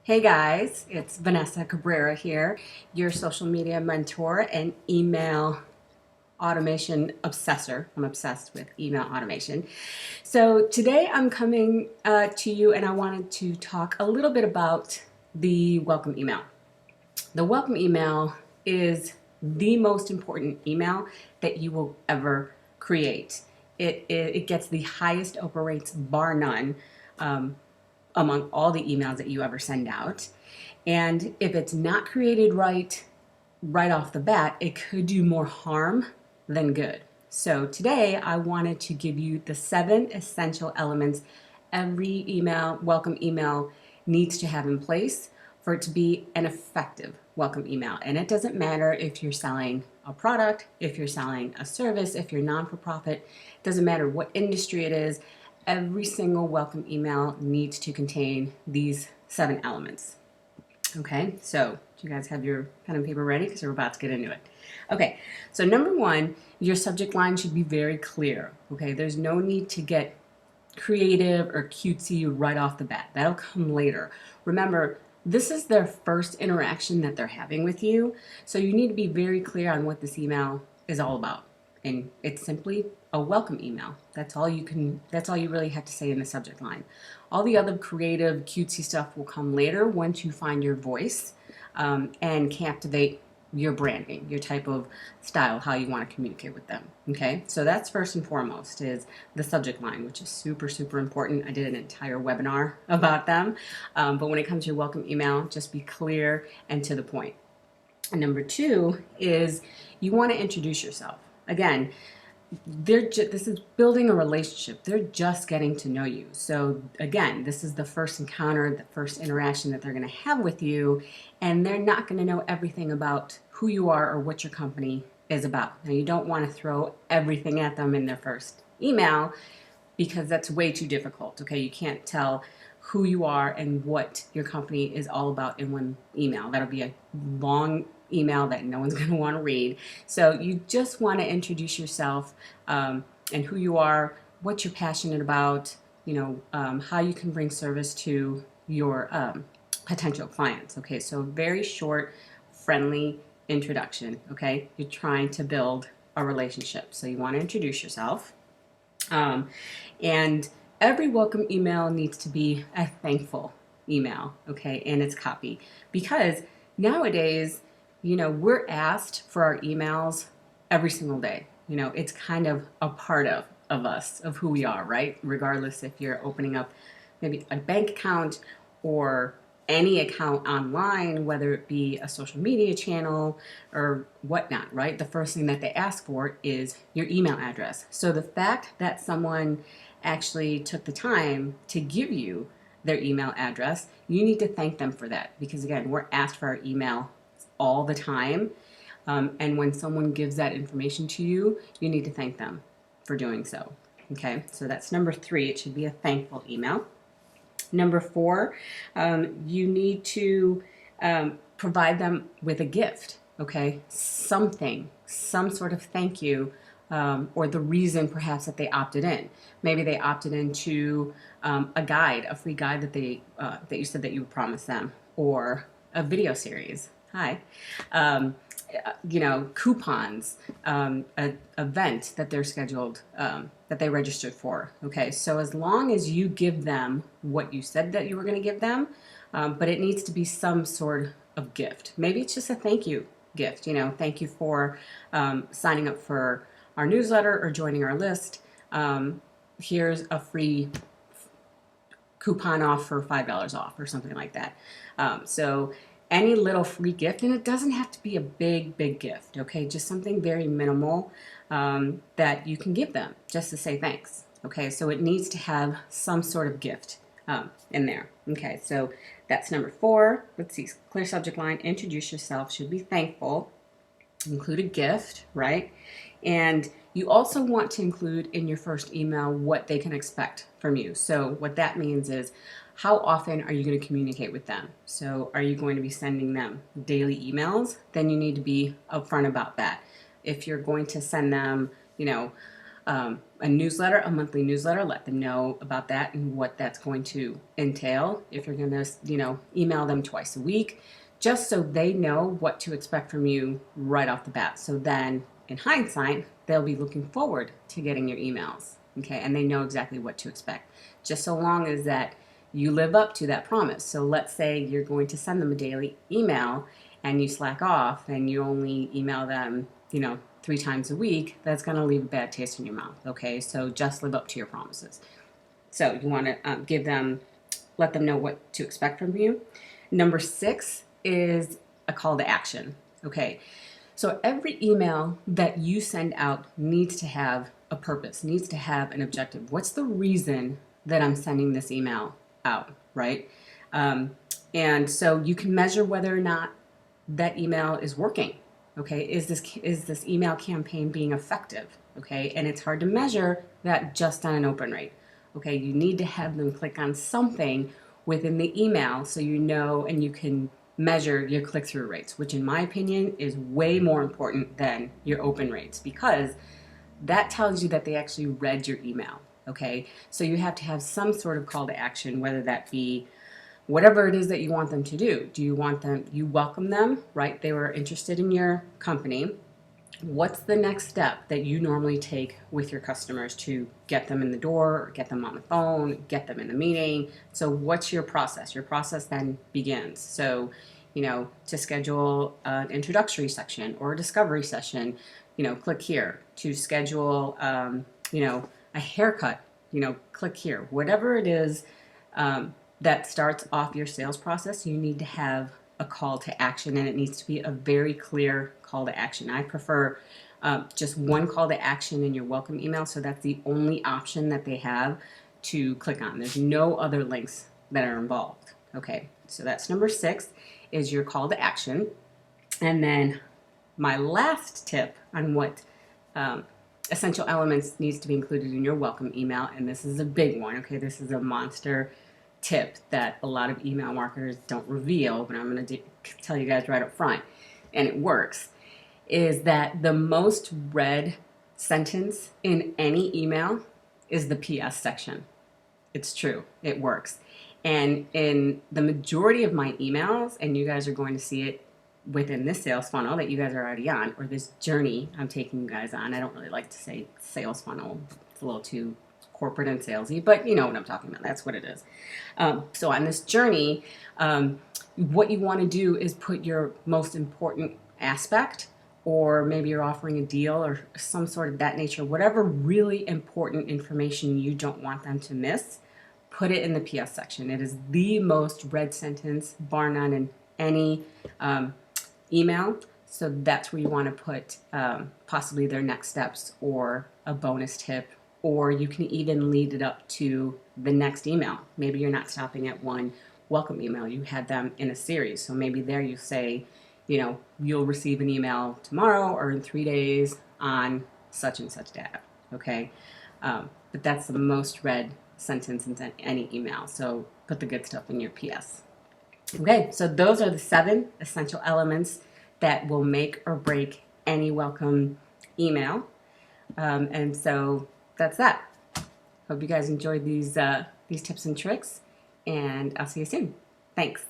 Hey guys, it's Vanessa Cabrera here, your social media mentor and email automation obsessor. I'm obsessed with email automation. So today I'm coming to you and I wanted to talk a little bit about the welcome email. The welcome email is the most important email that you will ever create. It gets the highest open rates, bar none, among all the emails that you ever send out. And if it's not created right off the bat, it could do more harm than good. So today I wanted to give you the 7 essential elements every welcome email needs to have in place for it to be an effective welcome email. And it doesn't matter if you're selling a product, if you're selling a service, if you're non-for-profit, it doesn't matter what industry it is. Every single welcome email needs to contain these 7 elements. Okay, so do you guys have your pen and paper ready? Because we're about to get into it. Okay, so number 1, your subject line should be very clear. Okay, there's no need to get creative or cutesy right off the bat. That'll come later. Remember, this is their first interaction that they're having with you, so you need to be very clear on what this email is all about. And it's simply a welcome email. That's all you really have to say in the subject line. All the other creative, cutesy stuff will come later once you find your voice and captivate your branding, your type of style, how you want to communicate with them. Okay, so that's first and foremost is the subject line, which is super, super important. I did an entire webinar about them. But when it comes to your welcome email, just be clear and to the point. And number 2 is you want to introduce yourself. Again, this is building a relationship. They're just getting to know you. So again, this is the first encounter, the first interaction that they're going to have with you, and they're not going to know everything about who you are or what your company is about. Now, you don't want to throw everything at them in their first email because that's way too difficult. Okay, you can't tell who you are and what your company is all about in one email. That'll be a long email that no one's going to want to read. So you just want to introduce yourself and who you are, what you're passionate about, how you can bring service to your potential clients. Okay, so very short, friendly introduction. Okay, you're trying to build a relationship, so you want to introduce yourself. And every welcome email needs to be a thankful email, okay, in its copy. Because nowadays, we're asked for our emails every single day. It's kind of a part of us, of who we are, right? Regardless if you're opening up maybe a bank account or any account online, whether it be a social media channel or whatnot, right? The first thing that they ask for is your email address. So the fact that someone actually took the time to give you their email address, you need to thank them for that. Because again, we're asked for our email all the time. And when someone gives that information to you, you need to thank them for doing so. Okay, so that's number 3. It should be a thankful email. Number 4, you need to provide them with a gift, okay? Something, some sort of thank you, or the reason perhaps that they opted in. Maybe they opted into a guide, a free guide that you said that you would promise them, or a video series. Hi. Coupons, an event that they're scheduled, that they registered for. Okay, so as long as you give them what you said that you were going to give them, but it needs to be some sort of gift. Maybe it's just a thank you gift. Thank you for signing up for our newsletter or joining our list. Here's a free coupon off for $5 off or something like that. So any little free gift, and it doesn't have to be a big gift, okay? Just something very minimal that you can give them just to say thanks, okay? So it needs to have some sort of gift in there, okay? So that's number 4. Let's see, clear subject line, introduce yourself, should be thankful, include a gift, right? And you also want to include in your first email what they can expect from you. So what that means is, how often are you going to communicate with them? So are you going to be sending them daily emails? Then you need to be upfront about that. If you're going to send them, a newsletter, a monthly newsletter. Let them know about that and what that's going to entail. If you're going to, email them twice a week, just so they know what to expect from you right off the bat. So then, in hindsight, they'll be looking forward to getting your emails. Okay, and they know exactly what to expect. Just so long as that you live up to that promise. So let's say you're going to send them a daily email and you slack off and you only email them, 3 times a week, that's going to leave a bad taste in your mouth. Okay, so just live up to your promises. So you want to let them know what to expect from you. Number 6 is a call to action. Okay, so every email that you send out needs to have a purpose, needs to have an objective. What's the reason that I'm sending this email out, right? And so you can measure whether or not that email is working. Okay, is this email campaign being effective? Okay, and it's hard to measure that just on an open rate. Okay, you need to have them click on something within the email so you know and you can measure your click-through rates, which in my opinion is way more important than your open rates, because that tells you that they actually read your email. Okay, so you have to have some sort of call to action, whether that be whatever it is that you want them to do. Do you want them, you welcome them, right? They were interested in your company. What's the next step that you normally take with your customers to get them in the door, get them on the phone, get them in the meeting? So what's your process? Your process then begins. So, to schedule an introductory section or a discovery session, click here. To schedule, a haircut, click here. Whatever it is, that starts off your sales process, you need to have a call to action, and it needs to be a very clear call to action. I prefer just one call to action in your welcome email, so that's the only option that they have to click on. There's no other links that are involved. Okay, so that's number 6 is your call to action. And then my last tip on what essential elements needs to be included in your welcome email, and this is a big one. Okay, this is a monster tip that a lot of email marketers don't reveal, but I'm going to tell you guys right up front, and it works, is that the most read sentence in any email is the PS section. It's true. It works. And in the majority of my emails, and you guys are going to see it within this sales funnel that you guys are already on, or this journey I'm taking you guys on. I don't really like to say sales funnel. It's a little too corporate and salesy, but you know what I'm talking about. That's what it is. So on this journey, what you want to do is put your most important aspect, or maybe you're offering a deal or some sort of that nature, whatever really important information you don't want them to miss, put it in the PS section. It is the most read sentence, bar none, in any email. So that's where you want to put possibly their next steps or a bonus tip, or you can even lead it up to the next email. Maybe you're not stopping at one welcome email. You had them in a series. So maybe there you say, you'll receive an email tomorrow or in 3 days on such and such data. Okay. But that's the most read sentence in any email. So put the good stuff in your PS. Okay. So those are the 7 essential elements that will make or break any welcome email. And so that's that. Hope you guys enjoyed these tips and tricks, and I'll see you soon. Thanks.